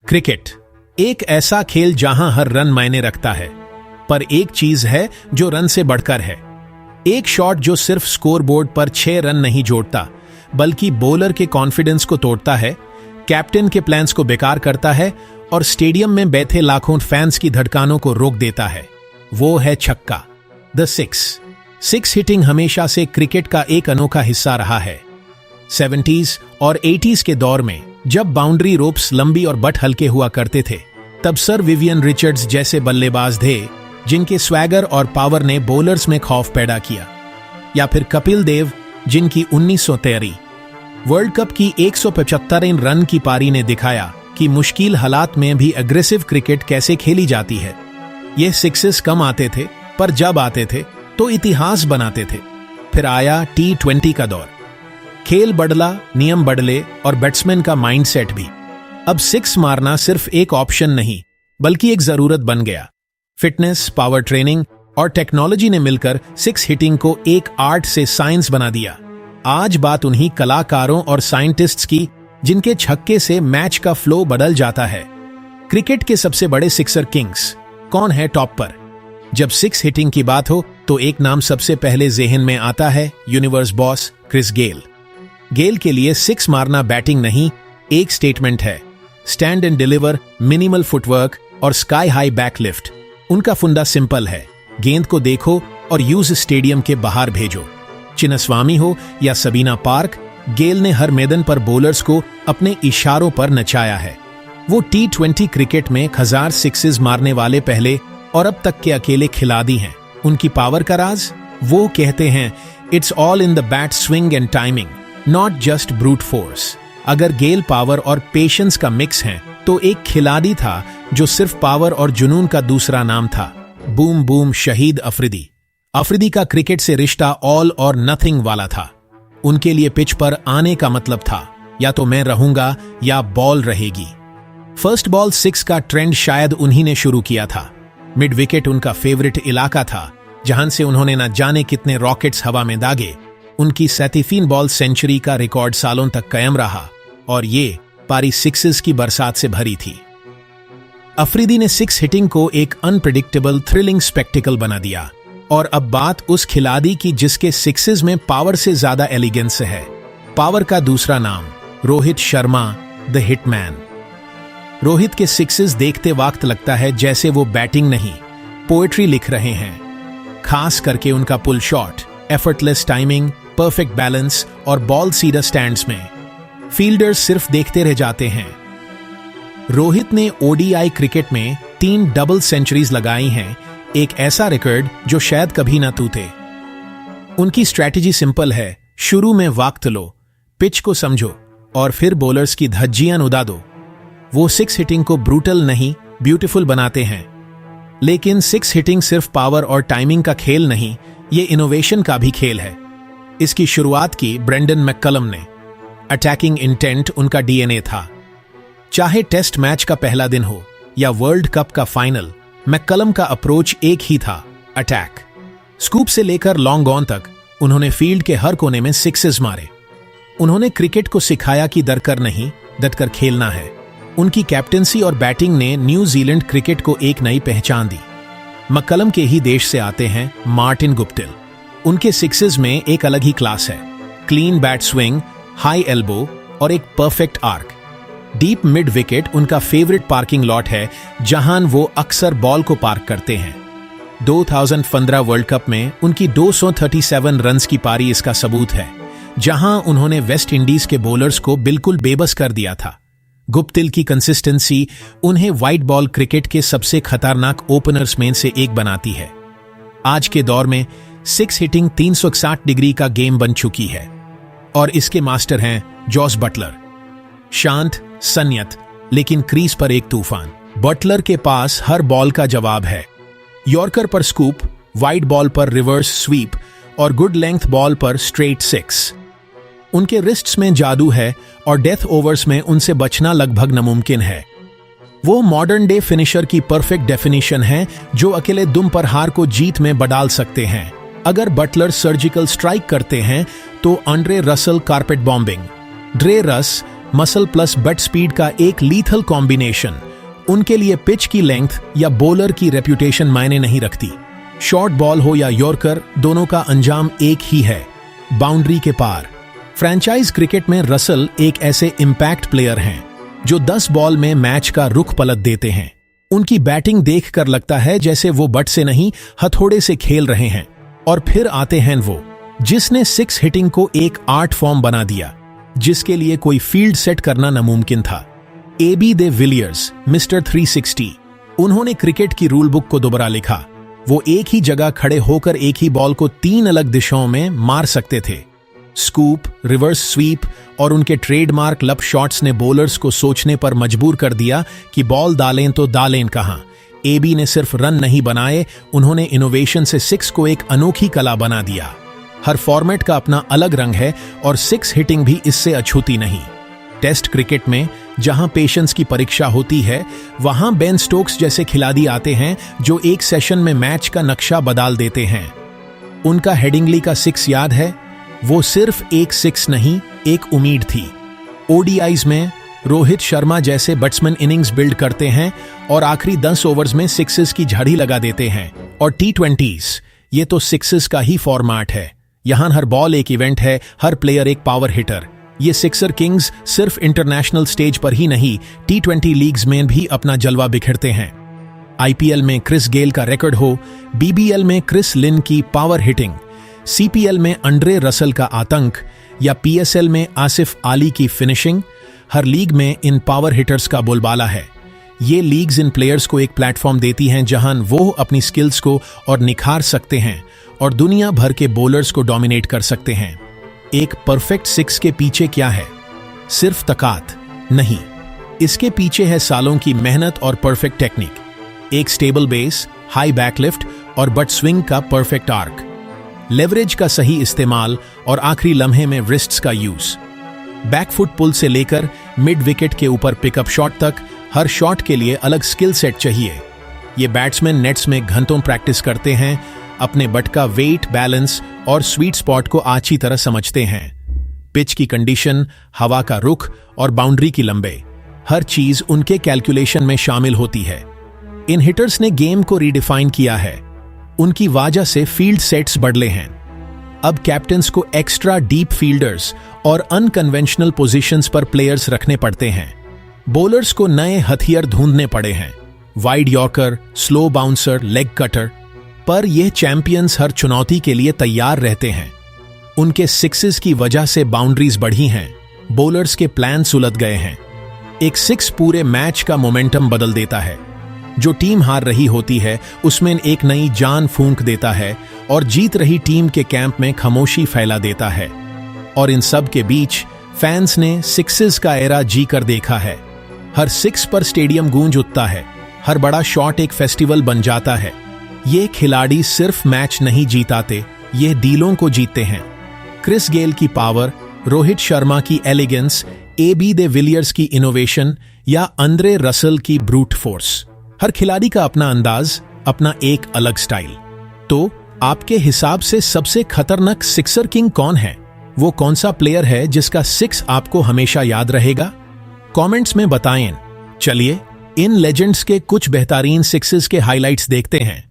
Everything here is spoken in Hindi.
क्रिकेट एक ऐसा खेल जहां हर रन मायने रखता है, पर एक चीज है जो रन से बढ़कर है। एक शॉट जो सिर्फ स्कोरबोर्ड पर 6 रन नहीं जोड़ता, बल्कि बॉलर के कॉन्फिडेंस को तोड़ता है, कैप्टन के प्लान्स को बेकार करता है और स्टेडियम में बैठे लाखों फैंस की धड़कनों को रोक देता है। वो है छक्का, द सिक्स हिटिंग हमेशा से क्रिकेट का एक अनोखा हिस्सा रहा है। 70s और 80s के दौर में जब बाउंड्री रोप्स लंबी और बट हल्के हुआ करते थे, तब सर विवियन रिचर्ड्स जैसे बल्लेबाज थे जिनके स्वैगर और पावर ने बॉलर्स में खौफ पैदा किया, या फिर कपिल देव जिनकी 1913 वर्ल्ड कप की 175 रन की पारी ने दिखाया कि मुश्किल हालात में भी अग्रेसिव क्रिकेट कैसे खेली जाती है। ये सिक्सेस कम आते थे, पर जब आते थे तो इतिहास बनाते थे। फिर आया T20 का दौर, खेल बदला, नियम बदले और बैट्समैन का माइंडसेट भी। अब सिक्स मारना सिर्फ एक ऑप्शन नहीं, बल्कि एक जरूरत बन गया। फिटनेस, पावर ट्रेनिंग और टेक्नोलॉजी ने मिलकर सिक्स हिटिंग को एक आर्ट से साइंस बना दिया। आज बात उन्हीं कलाकारों और साइंटिस्ट्स की जिनके छक्के से मैच का फ्लो बदल जाता है। क्रिकेट के सबसे बड़े सिक्सर किंग्स कौन है टॉप पर? जब सिक्स हिटिंग की बात हो तो एक नाम सबसे पहले जेहन में आता है, यूनिवर्स बॉस क्रिस गेल। गेल के लिए सिक्स मारना बैटिंग नहीं, एक स्टेटमेंट है। Stand and deliver, minimal footwork और स्काई हाई बैकलिफ्ट। उनका फंडा सिंपल है, गेंद को देखो और यूज स्टेडियम के बाहर भेजो। चिन्नस्वामी हो या सबीना पार्क, गेल ने हर मैदान पर बॉलर्स को अपने इशारों पर नचाया है। वो T20 क्रिकेट में 1000 सिक्सेस मारने वाले पहले और अब तक के अकेले खिलाड़ी हैं। उनकी पावर का राज? वो कहते हैं, it's all in the bat swing and timing, not just brute force. अगर गेल पावर और पेशेंस का मिक्स है तो एक खिलाड़ी था जो सिर्फ पावर और जुनून का दूसरा नाम था। बूम बूम शहीद अफरीदी का क्रिकेट से रिश्ता ऑल और नथिंग वाला था। उनके लिए पिच पर आने का मतलब था या तो मैं रहूंगा या बॉल रहेगी। फर्स्ट बॉल सिक्स का ट्रेंड शायद उन्हीं ने शुरू किया था। मिड विकेट उनका फेवरेट इलाका था, जहां से उन्होंने न जाने कितने रॉकेट्स हवा में दागे। उनकी 73 बॉल सेंचुरी का रिकॉर्ड सालों तक कायम रहा और ये पारी सिक्सेस की बरसात से भरी थी। अफरीदी ने सिक्स हिटिंग को एक अनप्रेडिक्टेबल थ्रिलिंग स्पेक्टिकल बना दिया। और अब बात उस खिलाड़ी की जिसके सिक्सेस में पावर से ज्यादा एलिगेंस है। पावर का दूसरा नाम, रोहित शर्मा, द हिटमैन। रोहित के सिक्सेस देखते वक्त लगता है जैसे वो बैटिंग नहीं, पोएट्री लिख रहे हैं। खास करके उनका pull shot, effortless timing, perfect balance और बॉल सीधा स्टैंड्स में। फील्डर्स सिर्फ देखते रह जाते हैं। रोहित ने ODI क्रिकेट में 3 डबल सेंचुरीज लगाई हैं, एक ऐसा रिकॉर्ड जो शायद कभी ना टूटे। उनकी स्ट्रैटेजी सिंपल है, शुरू में वक्त लो, पिच को समझो और फिर बॉलर्स की धज्जियां उड़ा दो। वो सिक्स हिटिंग को ब्रूटल नहीं, ब्यूटीफुल बनाते हैं। लेकिन सिक्स हिटिंग सिर्फ पावर और टाइमिंग का खेल नहीं, ये इनोवेशन का भी खेल है। इसकी शुरुआत की ब्रेंडन मैककलम ने। अटैकिंग इंटेंट उनका DNA था। चाहे टेस्ट मैच का पहला दिन हो या वर्ल्ड कप का फाइनल, मैककलम का अप्रोच एक ही था, अटैक। स्कूप से लेकर लॉन्ग ऑन तक उन्होंने फील्ड के हर कोने में सिक्सेस मारे। उन्होंने क्रिकेट को सिखाया कि डरकर नहीं, डटकर खेलना है। उनकी कैप्टेंसी और बैटिंग ने न्यूजीलैंड क्रिकेट को एक नई पहचान दी। मैककलम के ही देश से आते हैं मार्टिन गुप्टिल। उनके सिक्सेस में एक अलग ही क्लास है। Clean bat swing, high elbow और एक perfect arc. Deep mid wicket उनका फेवरेट पार्किंग लॉट है, जहां वो अक्सर बॉल को पार्क करते हैं। 2015 वर्ल्ड कप में उनकी 237 रन्स की पारी इसका सबूत है, जहां उन्होंने वेस्ट इंडीज के बॉलर्स को बिल्कुल बेबस कर दिया था। गुप्तिल की कंसिस्टेंसी उन्हें व्हाइट बॉल क्रिकेट के सबसे खतरनाक ओपनर्स में से एक बनाती है। आज के दौर में सिक्स हिटिंग 360 डिग्री का गेम बन चुकी है और इसके मास्टर हैं जॉस बटलर। शांत, संयत, लेकिन क्रीज पर एक तूफान। बटलर के पास हर बॉल का जवाब है। यॉर्कर पर स्कूप, वाइड बॉल पर रिवर्स स्वीप और गुड लेंथ बॉल पर स्ट्रेट सिक्स। उनके रिस्ट्स में जादू है और डेथ ओवर्स में उनसे बचना लगभग नामुमकिन है। वो मॉडर्न डे फिनिशर की परफेक्ट डेफिनेशन है, जो अकेले दुम पर हार को जीत में बदल सकते हैं। अगर बटलर सर्जिकल स्ट्राइक करते हैं तो आंड्रे रसल कार्पेट बॉम्बिंग, ड्रे रस मसल प्लस बट स्पीड का एक लीथल कॉम्बिनेशन। उनके लिए पिच की लेंथ या बॉलर की रेप्यूटेशन मायने नहीं रखती। शॉर्ट बॉल हो या यॉर्कर, दोनों का अंजाम एक ही है, बाउंड्री के पार। फ्रेंचाइज क्रिकेट में रसल एक ऐसे इंपैक्ट प्लेयर हैं जो 10 बॉल में मैच का रुख पलट देते हैं। उनकी बैटिंग देखकर लगता है जैसे वो बट से नहीं हथौड़े से खेल रहे हैं। और फिर आते हैं वो जिसने 6 हिटिंग को एक आर्ट फॉर्म बना दिया, जिसके लिए कोई फील्ड सेट करना नामुमकिन था। एबी दे विलियर्स, मिस्टर 360। उन्होंने क्रिकेट की रूल बुक को दोबारा लिखा। वो एक ही जगह खड़े होकर एक ही बॉल को 3 अलग दिशाओं में मार सकते थे। स्कूप, रिवर्स स्वीप और उनके ट्रेडमार्क लप शॉट्स ने बॉलर्स को सोचने पर मजबूर कर दिया कि बॉल डालें तो डालें कहां। एबी ने सिर्फ रन नहीं बनाए, उन्होंने इनोवेशन से 6 को एक अनोखी कला बना दिया। हर फॉर्मेट का अपना अलग रंग है और 6 हिटिंग भी इससे अछूती नहीं। टेस्ट क्रिकेट में जहां पेशेंस की परीक्षा होती है, वहां बेन स्टोक्स जैसे खिलाड़ी आते हैं जो एक सेशन में मैच का नक्शा बदल देते हैं। उनका हेडिंगली का 6 याद है? वो सिर्फ एक 6 नहीं, एक उम्मीद थी। ओडीआईज में रोहित शर्मा जैसे बैट्समैन इनिंग्स बिल्ड करते हैं और आखिरी 10 ओवर्स में 6s की झाड़ी लगा देते हैं। और टी20s, ये तो 6s का ही फॉर्मेट है। यहां हर बॉल एक इवेंट है, हर प्लेयर एक पावर हिटर। ये सिक्सर किंग्स सिर्फ इंटरनेशनल स्टेज पर ही नहीं, टी20 लीग्स में भी अपना जलवा बिखेरते हैं। आईपीएल में क्रिस गेल का रिकॉर्ड हो, बीबीएल में क्रिस लिन की पावर हिटिंग, सीपीएल में अंड्रे रसल का आतंक या पीएसएल में आसिफ अली की फिनिशिंग, हर लीग में इन पावर हिटर्स का बोलबाला है। ये लीग्स इन प्लेयर्स को एक प्लेटफॉर्म देती हैं जहां वो अपनी स्किल्स को और निखार सकते हैं और दुनिया भर के बॉलर्स को डोमिनेट कर सकते हैं। एक परफेक्ट 6 के पीछे क्या है? सिर्फ ताकत नहीं, इसके पीछे है सालों की मेहनत और परफेक्ट टेक्निक। एक स्टेबल बेस, हाई बैकलिफ्ट और बट स्विंग का परफेक्ट आर्क, लेवरेज का सही इस्तेमाल और आखिरी लम्हे में रिस्ट्स का यूज। बैकफुट पुल से लेकर मिड विकेट के ऊपर पिकअप शॉट तक, हर शॉट के लिए अलग स्किल सेट चाहिए। ये बैट्समैन नेट्स में घंटों प्रैक्टिस करते हैं, अपने बट का वेट, बैलेंस और स्वीट स्पॉट को अच्छी तरह समझते हैं। पिच की कंडीशन, हवा का रुख और बाउंड्री की लंबाई, हर चीज उनके कैलकुलेशन में शामिल होती है। इन हिटर्स ने गेम को रीडिफाइन किया है। उनकी वजह से फील्ड सेट्स बदले हैं। अब कैप्टन्स को एक्स्ट्रा डीप फील्डर्स और अनकन्वेंशनल पोजीशंस पर प्लेयर्स रखने पड़ते हैं। बॉलर्स को नए हथियार ढूंढने पड़े हैं, wide yorker, slow bouncer, leg cutter. पर यह चैंपियंस हर चुनौती के लिए तैयार रहते हैं। उनके 6s की वजह से बाउंड्रीज बढ़ी हैं, बॉलर्स के प्लान सुलझ गए हैं। एक 6 पूरे मैच का मोमेंटम बदल देता है। जो टीम हार रही होती है उसमें एक नई जान फूंक देता है और जीत रही टीम के कैंप में खामोशी फैला देता है। और इन सब के बीच फैंस ने 6s का एरा जी कर देखा है। हर 6 पर स्टेडियम गूंज उठता है, हर बड़ा शॉट एक फेस्टिवल बन जाता है। ये खिलाड़ी सिर्फ मैच नहीं जीताते, ये दिलों को जीतते हैं। क्रिस गेल की पावर, रोहित शर्मा की एलिगेंस, एबी दे विलियर्स की इनोवेशन या अंद्रे रसल की ब्रूट फोर्स, हर खिलाड़ी का अपना अंदाज, अपना एक अलग स्टाइल। तो आपके हिसाब से सबसे खतरनाक सिक्सर किंग कौन है? वो कौन सा प्लेयर है जिसका 6 आपको हमेशा याद रहेगा? कमेंट्स में बताएं। चलिए इन लेजेंड्स के कुछ बेहतरीन 6s के हाइलाइट्स देखते हैं।